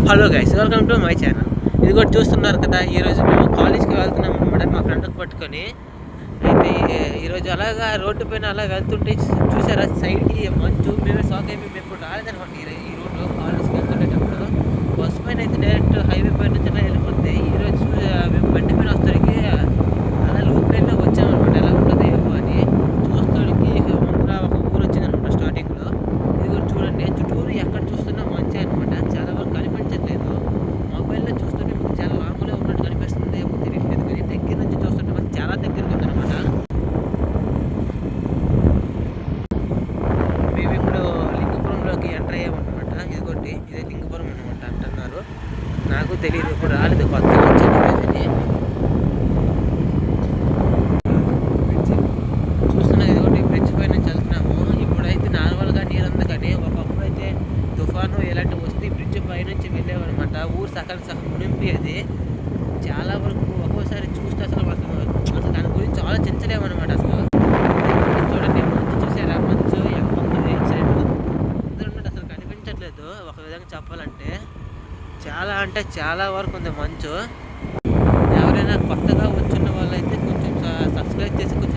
Hello guys, welcome to my channel. ఇది కూడా చూస్తున్నారు కదా, ఈరోజు మేము కాలేజ్కి వెళ్తున్నాం అనమాట మా ఫ్రెండ్కి పట్టుకొని. అయితే ఈరోజు అలాగా రోడ్డు పైన అలా వెళ్తుంటే చూసారా సైడ్కి మంచు. మేమే షాక్ అయిపోయి మేము ఇప్పుడు రాలేదనమాట ఈ రోడ్డు కాలేజ్కి వెళ్తుండేటప్పుడు. బస్ పైన అయితే డైరెక్ట్ హైవే పైన నుంచి అలా వెళ్ళిపోతుంది. ఈరోజు మేము బండి పైన వస్తానికి అలా లూప్ లైన్లో వచ్చామన్నమాట. ఎలా ఉంటుంది ఏమో అని చూస్తానికి ముందర ఒక ఊరు వచ్చిందనమాట స్టార్టింగ్లో. ఇది కూడా చూడండి, చుట్టూరు ఎక్కడ చూస్తున్నా మంచి అనమాట. చాలా వరకు కనిపించట్లేదు. మొబైల్లో చూస్తుంటే మీకు చాలా లాంగ్లో ఉన్నట్టు కనిపిస్తుంది, ఏమో తెలియట్లేదు. కానీ దగ్గర నుంచి చూస్తుంటే మాకు చాలా దగ్గరగా ఉందన్నమాట. మేము ఇప్పుడు లింగపురంలోకి ఎంటర్ అయ్యామన్నమాట. ఇదిగోండి, ఇదే లింగపురం అనమాట అంటున్నారు. నాకు తెలియదు, ఇప్పుడు రాలేదు, కొత్తగా వచ్చింది రోజుని. చూస్తున్నా ఇదిగోండి, బ్రిడ్జ్ పై నుంచి వెళ్తున్నాము. ఇప్పుడైతే నార్మల్గా నీరు ఉంది, కానీ ఒకప్పుడు అయితే తుఫాను ఇలాంటివి వస్తే బ్రిడ్జ్ పై నుంచి వెళ్ళేవన్నమాట. ఊరు సగం మునింపేది. చాలా వరకు ఒక్కోసారి చూస్తే అసలు దాని గురించి ఆలోచించలేమన్నమాట. అసలు చూడండి, మంచు చూసారా? మంచు ఎంత ఉంది సైడ్ అందరూ ఉన్నట్టు అసలు కనిపించట్లేదు. ఒక విధంగా చెప్పాలంటే చాలా అంటే చాలా వరకు ఉంది మంచు. ఎవరైనా కొత్తగా వచ్చిన వాళ్ళైతే కొంచెం సబ్స్క్రైబ్ చేసి కొంచెం